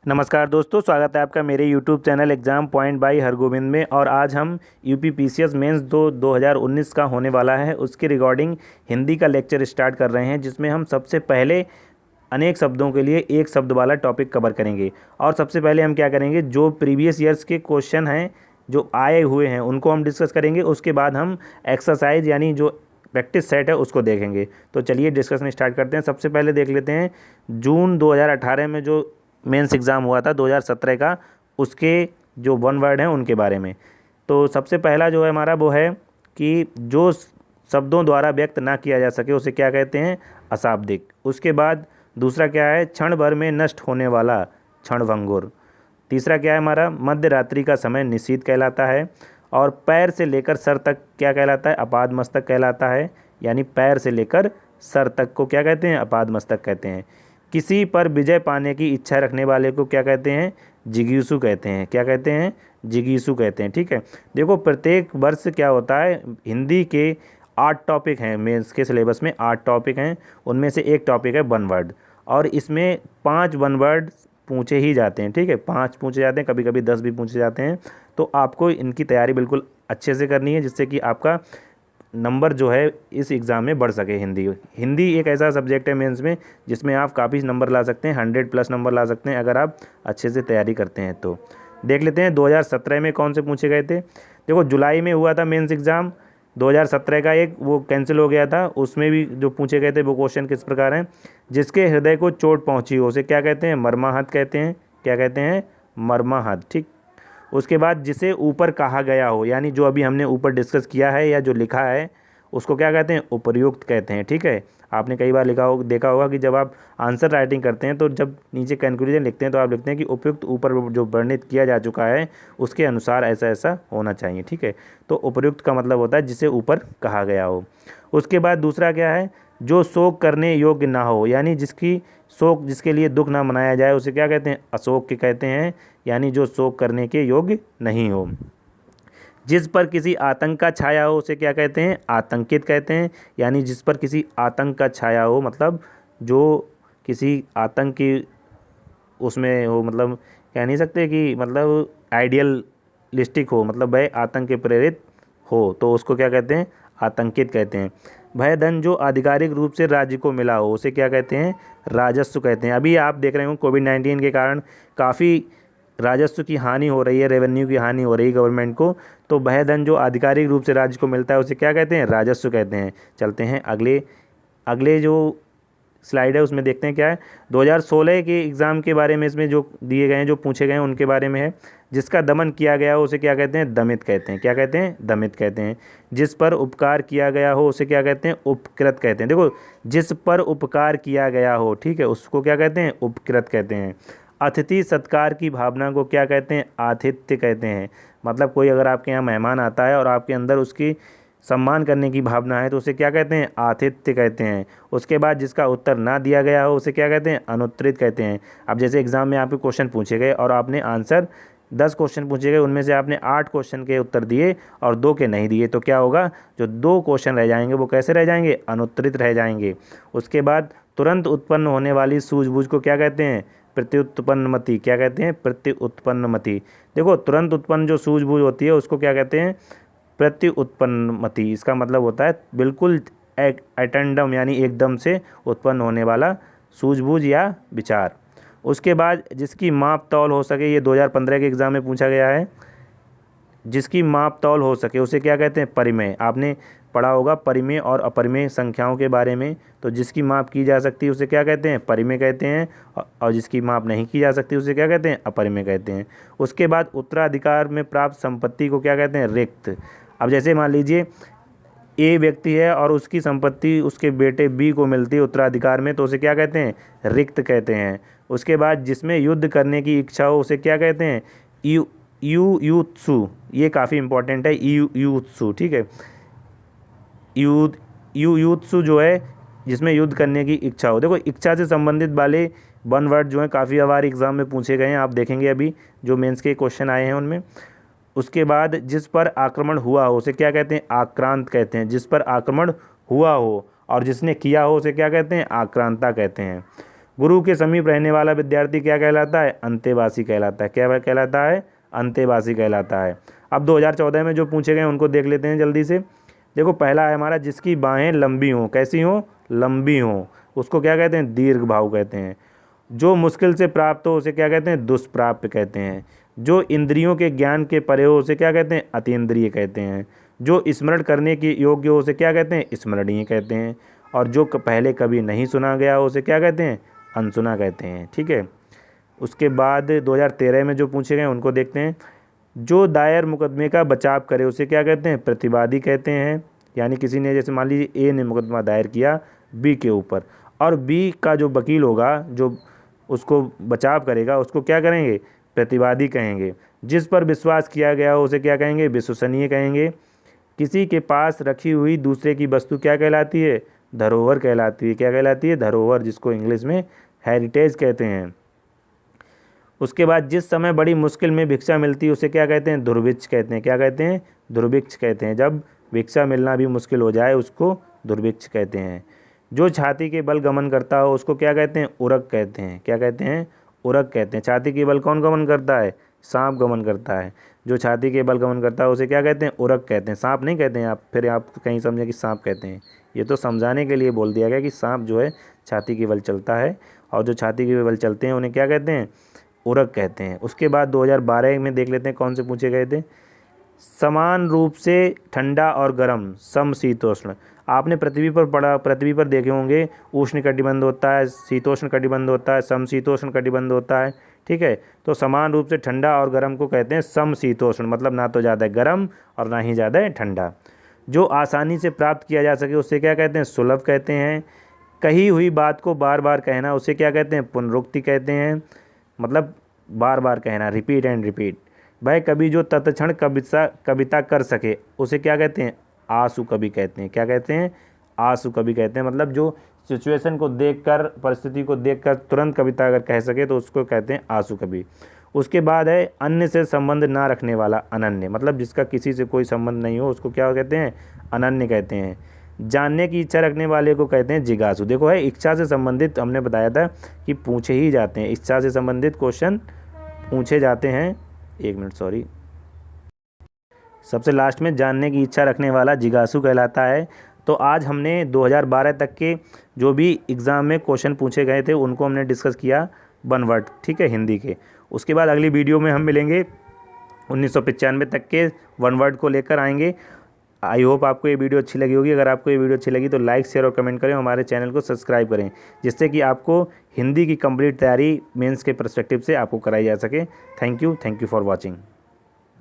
नमस्कार दोस्तों, स्वागत है आपका मेरे YouTube channel exam point by Hargovind में। और आज हम यूपी पीसीएस मेंस 2019 का होने वाला है उसके रिगार्डिंग हिंदी का लेक्चर स्टार्ट कर रहे हैं, जिसमें हम सबसे पहले अनेक शब्दों के लिए एक शब्द वाला टॉपिक कवर करेंगे। और सबसे पहले हम क्या करेंगे, जो प्रीवियस ईयर्स के क्वेश्चन हैं जो आए हुए हैं उनको हम डिस्कस करेंगे। उसके बाद हम एक्सरसाइज यानी जो प्रैक्टिस सेट है उसको देखेंगे। तो चलिए डिस्कशन स्टार्ट करते हैं। सबसे पहले देख लेते हैं जून 2018 में जो मेंस एग्ज़ाम हुआ था 2017 का, उसके जो वन वर्ड हैं उनके बारे में। तो सबसे पहला जो है हमारा वो है कि जो शब्दों द्वारा व्यक्त ना किया जा सके उसे क्या कहते हैं, अशाब्दिक। उसके बाद दूसरा क्या है, क्षण भर में नष्ट होने वाला, क्षणभंगुर। तीसरा क्या है हमारा, मध्य रात्रि का समय निशीथ कहलाता है। और पैर से लेकर सर तक क्या कहलाता है, अपाद मस्तक कहलाता है। यानी पैर से लेकर सर तक को क्या कहते हैं, अपाद मस्तक कहते हैं। किसी पर विजय पाने की इच्छा रखने वाले को क्या कहते हैं, जिगीषु कहते हैं। क्या कहते हैं, जिगीषु कहते हैं। ठीक है, देखो प्रत्येक वर्ष क्या होता है, हिंदी के 8 टॉपिक हैं, मेंस के सिलेबस में 8 टॉपिक हैं। उनमें से एक टॉपिक है वन वर्ड, और इसमें 5 वन वर्ड पूछे ही जाते हैं। ठीक है, 5 पूछे जाते हैं, कभी कभी 10 भी पूछे जाते हैं। तो आपको इनकी तैयारी बिल्कुल अच्छे से करनी है, जिससे कि आपका नंबर जो है इस एग्ज़ाम में बढ़ सके। हिंदी एक ऐसा सब्जेक्ट है मेंस में जिसमें आप काफ़ी नंबर ला सकते हैं, 100+ नंबर ला सकते हैं अगर आप अच्छे से तैयारी करते हैं। तो देख लेते हैं 2017 में कौन से पूछे गए थे। देखो जुलाई में हुआ था मेंस एग्ज़ाम 2017 का, एक वो कैंसिल हो गया था। उसमें भी जो पूछे गए थे वो क्वेश्चन किस प्रकार हैं, जिसके हृदय को चोट पहुँची हो उसे क्या कहते हैं, मर्माहत कहते हैं। क्या कहते हैं, मर्माहत। ठीक, उसके बाद जिसे ऊपर कहा गया हो, यानी जो अभी हमने ऊपर डिस्कस किया है या जो लिखा है उसको क्या कहते हैं, उपर्युक्त कहते हैं। ठीक है, आपने कई बार देखा होगा कि जब आप आंसर राइटिंग करते हैं तो जब नीचे कंक्लूजन लिखते हैं तो आप लिखते हैं कि उपयुक्त ऊपर जो वर्णित किया जा चुका है उसके अनुसार ऐसा ऐसा होना चाहिए। ठीक है, तो उपर्युक्त का मतलब होता है जिसे ऊपर कहा गया हो। उसके बाद दूसरा क्या है, जो शोक करने योग्य ना हो, यानी जिसके लिए दुख ना मनाया जाए उसे क्या कहते हैं, अशोक के कहते हैं। यानी जो शोक करने के योग्य नहीं हो। जिस पर किसी आतंक का छाया हो उसे क्या कहते हैं, आतंकित कहते हैं। यानी जिस पर किसी आतंक का छाया हो, मतलब जो किसी आतंक की उसमें हो, मतलब कह नहीं सकते कि मतलब आइडियलिस्टिक हो, मतलब वह आतंक के प्रेरित हो, तो उसको क्या कहते हैं, आतंकित कहते हैं। भय धन जो आधिकारिक रूप से राज्य को मिला हो उसे क्या कहते हैं, राजस्व कहते हैं। अभी आप देख रहे हो कोविड-19 के कारण काफ़ी राजस्व की हानि हो रही है, रेवेन्यू की हानि हो रही है गवर्नमेंट को। तो वह धन जो आधिकारिक रूप से राज्य को मिलता है उसे क्या कहते हैं, राजस्व कहते हैं। चलते हैं अगले अगले जो स्लाइड है उसमें देखते हैं क्या है। 2016 के एग्ज़ाम के बारे में इसमें जो दिए गए हैं, जो पूछे गए हैं उनके बारे में है। जिसका दमन किया गया हो उसे क्या कहते हैं, दमित कहते हैं। क्या कहते हैं, दमित कहते हैं। जिस पर उपकार किया गया हो उसे क्या कहते हैं, उपकृत कहते हैं। देखो, जिस पर उपकार किया गया हो, ठीक है, उसको क्या कहते हैं, उपकृत कहते हैं। अतिथि सत्कार की भावना को क्या कहते हैं, आतिथ्य कहते हैं। मतलब कोई अगर आपके यहाँ मेहमान आता है और आपके अंदर उसकी सम्मान करने की भावना है तो उसे क्या कहते हैं, आतिथ्य कहते हैं। उसके बाद जिसका उत्तर ना दिया गया हो उसे क्या कहते हैं, अनुत्तरित कहते हैं। अब जैसे एग्ज़ाम में आपके क्वेश्चन पूछे गए और आपने आंसर 10 क्वेश्चन पूछे गए, उनमें से आपने 8 क्वेश्चन के उत्तर दिए और 2 के नहीं दिए, तो क्या होगा, जो 2 क्वेश्चन रह जाएंगे वो कैसे रह जाएंगे, अनुत्तरित रह जाएंगे। उसके बाद तुरंत उत्पन्न होने वाली सूझबूझ को क्या कहते हैं, प्रत्युत्पन्नमति। क्या कहते हैं, प्रत्युत्पन्नमति। देखो, तुरंत उत्पन्न जो सूझबूझ होती है उसको क्या कहते हैं, प्रत्युत्पन्नमति। इसका मतलब होता है बिल्कुल एटेंडम, यानी एकदम से उत्पन्न होने वाला सूझबूझ या विचार। उसके बाद जिसकी माप तौल हो सके, ये 2015 के एग्ज़ाम में पूछा गया है। जिसकी माप तौल हो सके उसे क्या कहते हैं, परिमेय। आपने पढ़ा होगा परिमेय और अपरिमेय संख्याओं के बारे में। तो जिसकी माप की जा सकती है उसे क्या कहते हैं, परिमेय कहते हैं, और जिसकी माप नहीं की जा सकती उसे क्या कहते हैं, अपरिमेय कहते हैं। उसके बाद उत्तराधिकार में प्राप्त संपत्ति को क्या कहते हैं, रिक्त। अब जैसे मान लीजिए ए व्यक्ति है और उसकी संपत्ति उसके बेटे बी को मिलती है उत्तराधिकार में, तो उसे क्या कहते हैं, रिक्त कहते हैं। उसके बाद जिसमें युद्ध करने की इच्छा हो उसे क्या कहते हैं, यूत्सु। ये काफ़ी इंपॉर्टेंट है, यूत्सु। ठीक है, यूत्सु जो है जिसमें युद्ध करने की इच्छा हो। देखो, इच्छा से संबंधित वाले वन वर्ड जो हैं काफ़ी बार एग्ज़ाम में पूछे गए हैं, आप देखेंगे अभी जो मेंस के क्वेश्चन आए हैं उनमें। उसके बाद जिस पर आक्रमण हुआ हो उसे क्या कहते हैं, आक्रांत कहते हैं। जिस पर आक्रमण हुआ हो और जिसने किया हो उसे क्या कहते हैं, आक्रांता कहते हैं। गुरु के समीप रहने वाला विद्यार्थी क्या कहलाता है? अंतेवासी कहलाता है। क्या कहलाता है? अंतेवासी कहलाता है। अब 2014 में जो पूछे गए उनको देख लेते हैं जल्दी से। देखो पहला है हमारा, जिसकी बाहें लंबी हों। कैसी हों? लंबी हों। उसको क्या कहते हैं? दीर्घ बाहु कहते हैं। जो मुश्किल से प्राप्त हो उसे क्या कहते हैं? दुष्प्राप्य कहते हैं। जो इंद्रियों के ज्ञान के परे हो उसे क्या कहते हैं? अतीन्द्रिय कहते हैं। जो स्मरण करने की योग्य हो उसे क्या कहते हैं? स्मरणीय कहते हैं। और जो पहले कभी नहीं सुना गया हो उसे क्या कहते हैं? अनसुना कहते हैं। ठीक है। उसके बाद 2013 में जो पूछे गए उनको देखते हैं। जो दायर मुकदमे का बचाव करे उसे क्या कहते हैं? प्रतिवादी कहते हैं। यानी किसी ने, जैसे मान लीजिए ए ने मुकदमा दायर किया बी के ऊपर, और बी का जो वकील होगा, जो उसको बचाव करेगा, उसको क्या करेंगे? प्रतिवादी कहेंगे। जिस पर विश्वास किया गया हो उसे क्या कहेंगे? विश्वसनीय कहेंगे। किसी के पास रखी हुई दूसरे की वस्तु क्या कहलाती है? धरोहर कहलाती है। क्या कहलाती है? धरोहर, जिसको इंग्लिश में हेरिटेज कहते हैं। उसके बाद जिस समय बड़ी मुश्किल में भिक्षा मिलती है उसे क्या कहते हैं? दुर्भिक्ष कहते हैं। क्या कहते हैं? दुर्भिक्ष कहते हैं। जब भिक्षा मिलना भी मुश्किल हो जाए उसको दुर्भिक्ष कहते हैं। जो छाती के बल गमन करता हो उसको क्या कहते हैं? उरग कहते हैं। क्या कहते हैं? उरग कहते हैं। छाती के बल कौन गमन करता है? सांप गमन करता है। जो छाती के बल गमन करता है उसे क्या कहते हैं? उरग कहते हैं। सांप नहीं कहते हैं आप, फिर आप कहीं समझे कि सांप कहते हैं। ये तो समझाने के लिए बोल दिया गया कि सांप जो है छाती के बल चलता है, और जो छाती के बल चलते हैं उन्हें क्या कहते हैं? उरग कहते हैं। उसके बाद 2012 में देख लेते हैं कौन से पूछे गए थे। समान रूप से ठंडा और गर्म, समशीतोष्ण। आपने पृथ्वी पर पढ़ा, पृथ्वी पर देखे होंगे उष्ण कटिबंध होता है, शीतोष्ण कटिबंध होता है, समशीतोष्ण कटिबंध होता है। ठीक है। तो समान रूप से ठंडा और गर्म को कहते हैं समशीतोष्ण, मतलब ना तो ज़्यादा गर्म और ना ही ज़्यादा ठंडा। जो आसानी से प्राप्त किया जा सके उससे क्या कहते हैं? सुलभ कहते हैं। कही हुई बात को बार बार कहना उसे क्या कहते हैं? पुनरुक्ति कहते हैं। मतलब बार बार कहना, रिपीट एंड रिपीट। वह कभी जो तत्क्षण कविता कर सके उसे क्या कहते हैं? आंसू कवि कहते हैं। क्या कहते हैं? आंसू कवि कहते हैं। मतलब जो सिचुएशन को देखकर, परिस्थिति को देखकर तुरंत कविता अगर कह सके तो उसको कहते हैं आंसू कवि। उसके बाद है अन्य से संबंध ना रखने वाला, अनन्य। मतलब जिसका किसी से कोई संबंध नहीं हो उसको क्या कहते हैं? अनन्य कहते हैं। जानने की इच्छा रखने वाले को कहते हैं जिज्ञासु। देखो है, इच्छा से संबंधित हमने बताया था कि पूछे ही जाते हैं, इच्छा से संबंधित क्वेश्चन पूछे जाते हैं। एक मिनट, सॉरी। सबसे लास्ट में जानने की इच्छा रखने वाला जिज्ञासु कहलाता है। तो आज हमने 2012 तक के जो भी एग्ज़ाम में क्वेश्चन पूछे गए थे उनको हमने डिस्कस किया, 1 वर्ड, ठीक है, हिंदी के। उसके बाद अगली वीडियो में हम मिलेंगे 1995 तक के 1 वर्ड को लेकर आएंगे। आई होप आपको ये वीडियो अच्छी लगी होगी। अगर आपको ये वीडियो अच्छी लगी तो लाइक, शेयर और कमेंट करें। हमारे चैनल को सब्सक्राइब करें, जिससे कि आपको हिंदी की कंप्लीट तैयारी मेंस के पर्सपेक्टिव से आपको कराई जा सके। Thank you for watching.